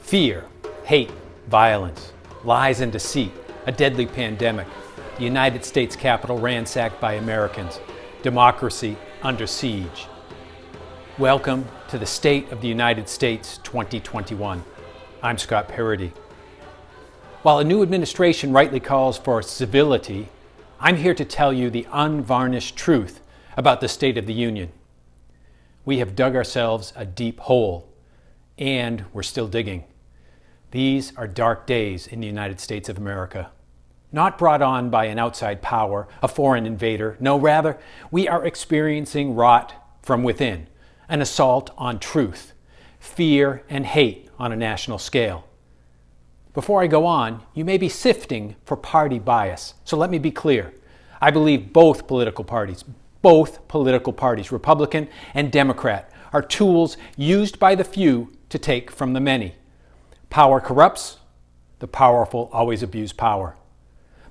Fear, hate, violence, lies and deceit, a deadly pandemic, the United States Capitol ransacked by Americans, democracy under siege. Welcome to the State of the United States 2021. I'm Scott Paradis. While a new administration rightly calls for civility, I'm here to tell you the unvarnished truth about the State of the Union. We have dug ourselves a deep hole, and we're still digging. These are dark days in the United States of America. Not brought on by an outside power, a foreign invader. No, rather, we are experiencing rot from within, an assault on truth, fear and hate on a national scale. Before I go on, you may be sifting for party bias. So let me be clear. I believe both political parties, Republican and Democrat, are tools used by the few to take from the many. Power corrupts, the powerful always abuse power.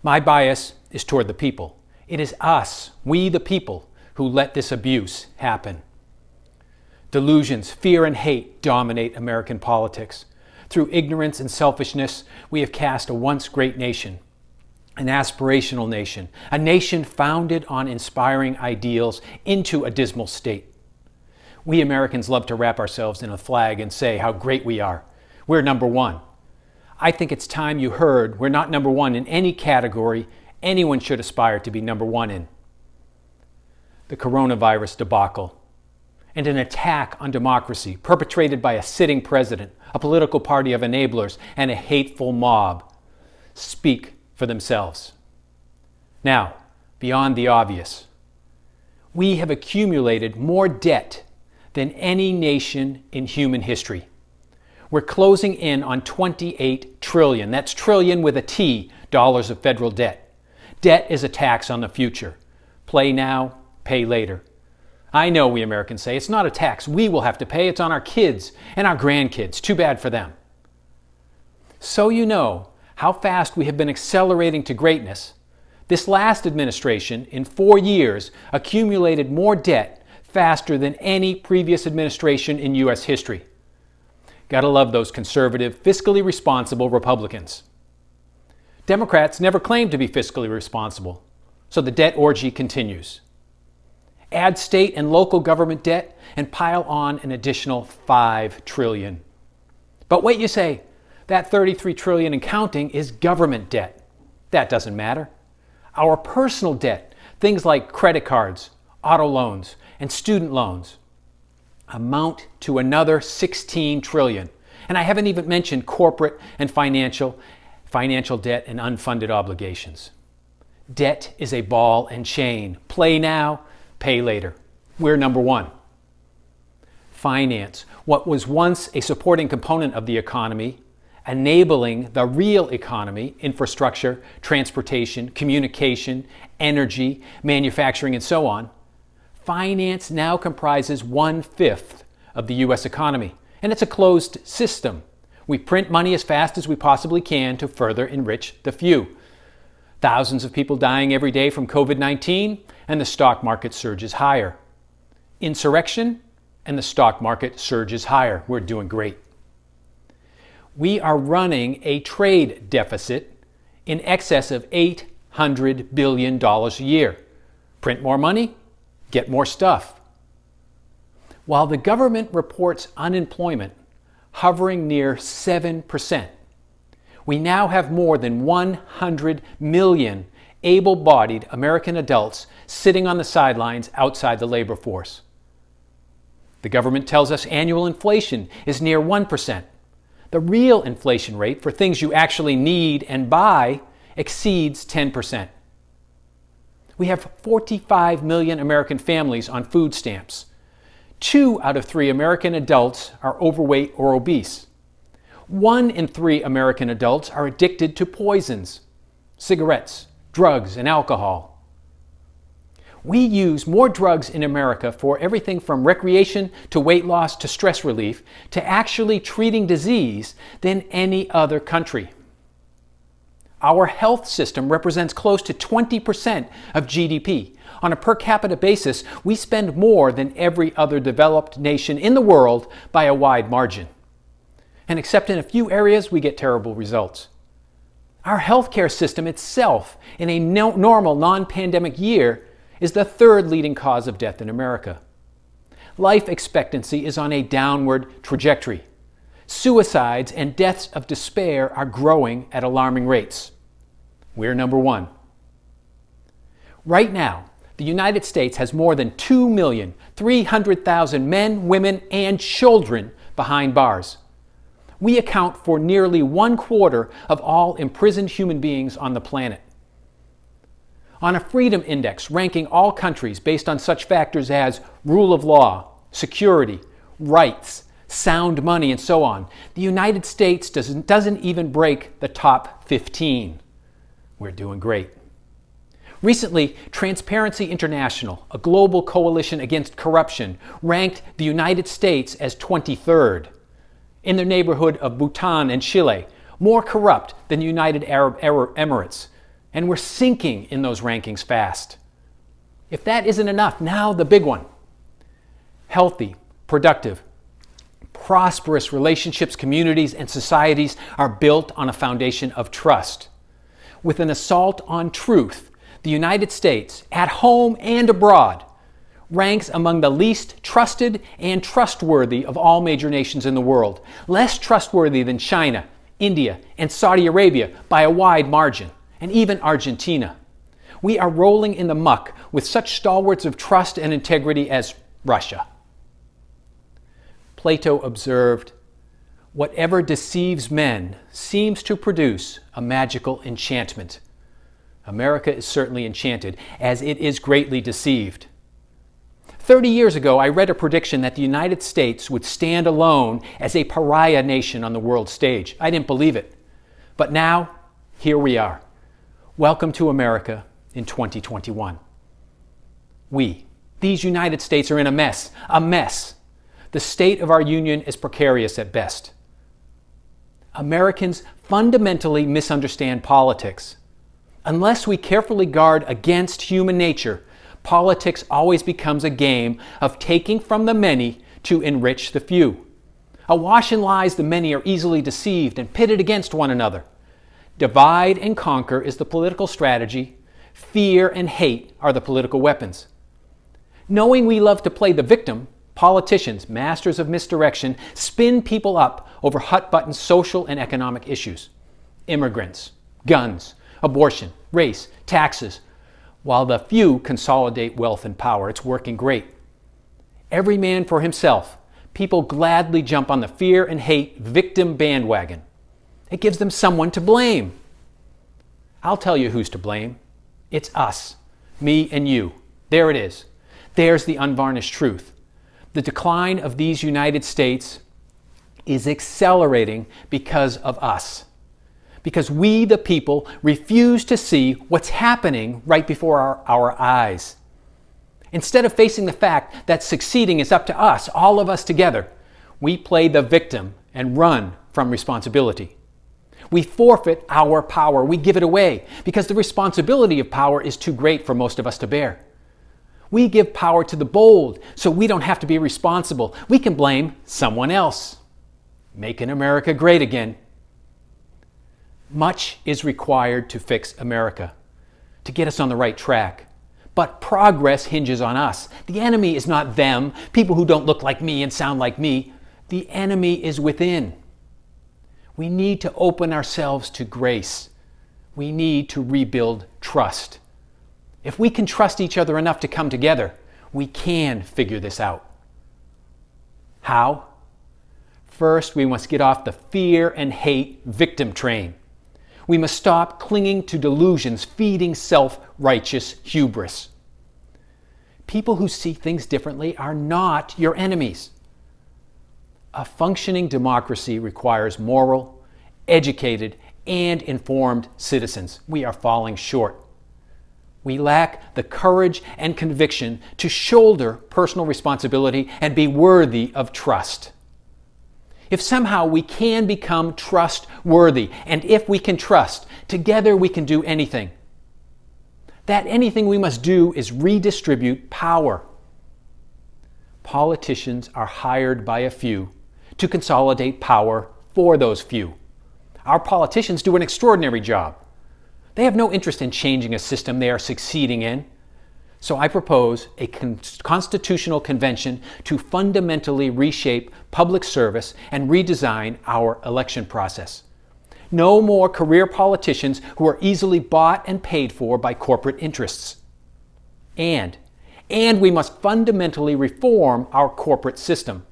My bias is toward the people. It is us, we the people, who let this abuse happen. Delusions, fear and hate dominate American politics. Through ignorance and selfishness, we have cast a once great nation, an aspirational nation, a nation founded on inspiring ideals, into a dismal state. We Americans love to wrap ourselves in a flag and say how great we are. We're number one. I think it's time you heard we're not number one in any category anyone should aspire to be number one in. The coronavirus debacle and an attack on democracy perpetrated by a sitting president, a political party of enablers, and a hateful mob speak for themselves. Now, beyond the obvious, we have accumulated more debt than any nation in human history. We're closing in on 28 trillion, that's trillion with a T, dollars of federal debt. Debt is a tax on the future. Play now, pay later. I know we Americans say it's not a tax we will have to pay, it's on our kids and our grandkids. Too bad for them. So you know how fast we have been accelerating to greatness. This last administration, in 4 years, accumulated more debt faster than any previous administration in U.S. history. Gotta love those conservative, fiscally responsible Republicans. Democrats never claimed to be fiscally responsible, so the debt orgy continues. Add state and local government debt and pile on an additional $5 trillion. But wait, you say, that $33 trillion and counting is government debt. That doesn't matter. Our personal debt, things like credit cards, auto loans, and student loans, amount to another $16 trillion. And I haven't even mentioned corporate and financial debt and unfunded obligations. Debt is a ball and chain. Play now, pay later. We're number one. Finance, what was once a supporting component of the economy, enabling the real economy, infrastructure, transportation, communication, energy, manufacturing, and so on, finance now comprises 1/5 of the U.S. economy, and it's a closed system. We print money as fast as we possibly can to further enrich the few. Thousands of people dying every day from COVID-19, and the stock market surges higher. Insurrection, and the stock market surges higher. We're doing great. We are running a trade deficit in excess of $800 billion a year. Print more money, get more stuff. While the government reports unemployment hovering near 7%, we now have more than 100 million able-bodied American adults sitting on the sidelines outside the labor force. The government tells us annual inflation is near 1%. The real inflation rate for things you actually need and buy exceeds 10%. We have 45 million American families on food stamps. 2 out of 3 American adults are overweight or obese. 1 in 3 American adults are addicted to poisons, cigarettes, drugs, and alcohol. We use more drugs in America for everything from recreation to weight loss to stress relief to actually treating disease than any other country. Our health system represents close to 20% of GDP. On a per capita basis, we spend more than every other developed nation in the world by a wide margin. And except in a few areas, we get terrible results. Our healthcare system itself, in a normal non-pandemic year, is the third leading cause of death in America. Life expectancy is on a downward trajectory. Suicides and deaths of despair are growing at alarming rates. We're number one. Right now, the United States has more than 2,300,000 men, women, and children behind bars. We account for nearly 1/4 of all imprisoned human beings on the planet. On a freedom index ranking all countries based on such factors as rule of law, security, rights, sound money, and so on, the United States doesn't even break the top 15. We're doing great. Recently, Transparency International, a global coalition against corruption, ranked the United States as 23rd. In the neighborhood of Bhutan and Chile, more corrupt than the United Arab Emirates, and we're sinking in those rankings fast. If that isn't enough, now the big one. Healthy, productive, prosperous relationships, communities, and societies are built on a foundation of trust. With an assault on truth, the United States, at home and abroad, ranks among the least trusted and trustworthy of all major nations in the world, less trustworthy than China, India, and Saudi Arabia by a wide margin, and even Argentina. We are rolling in the muck with such stalwarts of trust and integrity as Russia. Plato observed, "Whatever deceives men seems to produce a magical enchantment." America is certainly enchanted, as it is greatly deceived. 30 years ago, I read a prediction that the United States would stand alone as a pariah nation on the world stage. I didn't believe it. But now, here we are. Welcome to America in 2021. These United States, are in a mess. A mess. The state of our union is precarious at best. Americans fundamentally misunderstand politics. Unless we carefully guard against human nature, politics always becomes a game of taking from the many to enrich the few. Awash in lies, the many are easily deceived and pitted against one another. Divide and conquer is the political strategy. Fear and hate are the political weapons. Knowing we love to play the victim, politicians, masters of misdirection, spin people up over hot-button social and economic issues. Immigrants, guns, abortion, race, taxes, while the few consolidate wealth and power. It's working great. Every man for himself. People gladly jump on the fear and hate victim bandwagon. It gives them someone to blame. I'll tell you who's to blame. It's us, me and you. There it is. There's the unvarnished truth. The decline of these United States is accelerating because of us. Because we, the people, refuse to see what's happening right before our eyes. Instead of facing the fact that succeeding is up to us, all of us together, we play the victim and run from responsibility. We forfeit our power. We give it away because the responsibility of power is too great for most of us to bear. We give power to the bold so we don't have to be responsible. We can blame someone else. Making America great again. Much is required to fix America, to get us on the right track. But progress hinges on us. The enemy is not them, people who don't look like me and sound like me. The enemy is within. We need to open ourselves to grace. We need to rebuild trust. If we can trust each other enough to come together, we can figure this out. How? First, we must get off the fear and hate victim train. We must stop clinging to delusions, feeding self-righteous hubris. People who see things differently are not your enemies. A functioning democracy requires moral, educated, and informed citizens. We are falling short. We lack the courage and conviction to shoulder personal responsibility and be worthy of trust. If somehow we can become trustworthy, and if we can trust, together we can do anything. That anything we must do is redistribute power. Politicians are hired by a few to consolidate power for those few. Our politicians do an extraordinary job. They have no interest in changing a system they are succeeding in. So I propose a constitutional convention to fundamentally reshape public service and redesign our election process. No more career politicians who are easily bought and paid for by corporate interests. And we must fundamentally reform our corporate system.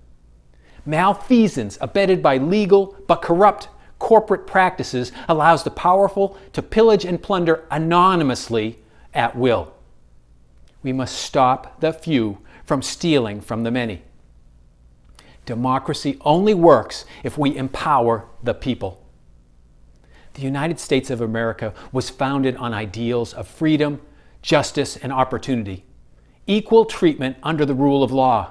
Malfeasance abetted by legal but corrupt corporate practices allows the powerful to pillage and plunder anonymously at will. We must stop the few from stealing from the many. Democracy only works if we empower the people. The United States of America was founded on ideals of freedom, justice, and opportunity, equal treatment under the rule of law.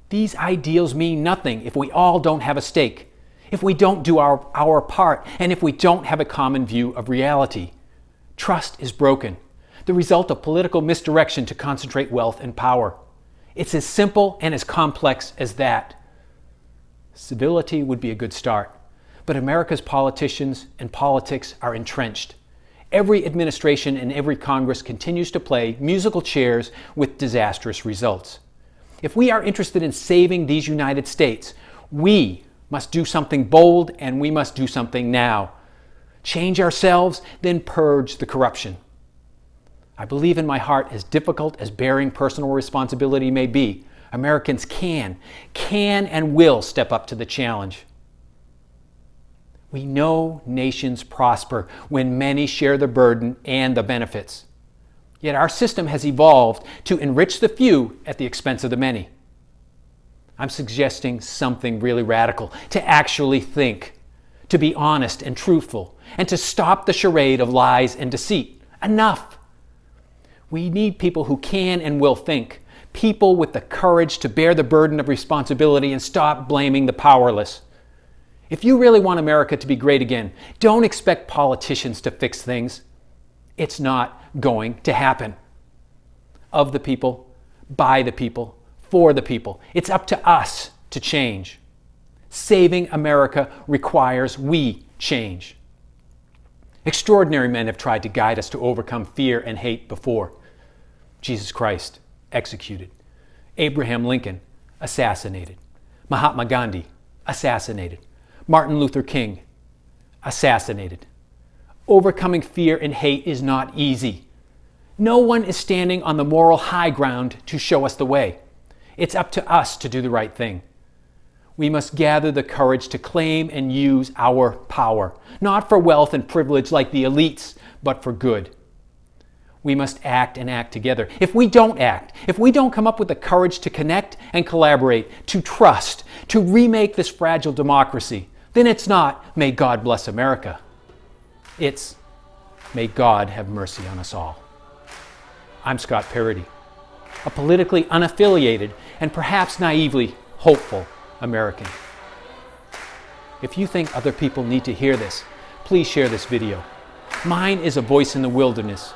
These ideals mean nothing if we all don't have a stake, if we don't do our part, and if we don't have a common view of reality. Trust is broken, the result of political misdirection to concentrate wealth and power. It's as simple and as complex as that. Civility would be a good start, but America's politicians and politics are entrenched. Every administration and every Congress continues to play musical chairs with disastrous results. If we are interested in saving these United States, we must do something bold, and we must do something now. Change ourselves, then purge the corruption. I believe in my heart, as difficult as bearing personal responsibility may be, Americans can and will step up to the challenge. We know nations prosper when many share the burden and the benefits. Yet our system has evolved to enrich the few at the expense of the many. I'm suggesting something really radical: to actually think, to be honest and truthful, and to stop the charade of lies and deceit. Enough! We need people who can and will think, people with the courage to bear the burden of responsibility and stop blaming the powerless. If you really want America to be great again, don't expect politicians to fix things. It's not going to happen. Of the people, by the people, for the people. It's up to us to change. Saving America requires we change. Extraordinary men have tried to guide us to overcome fear and hate before. Jesus Christ, executed. Abraham Lincoln, assassinated. Mahatma Gandhi, assassinated. Martin Luther King, assassinated. Overcoming fear and hate is not easy. No one is standing on the moral high ground to show us the way. It's up to us to do the right thing. We must gather the courage to claim and use our power, not for wealth and privilege like the elites, but for good. We must act and act together. If we don't act, if we don't come up with the courage to connect and collaborate, to trust, to remake this fragile democracy, then it's not, may God bless America. It's, may God have mercy on us all. I'm Scott Paradis, a politically unaffiliated and perhaps naively hopeful American. If you think other people need to hear this, please share this video. Mine is a voice in the wilderness.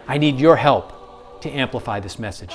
I need your help to amplify this message.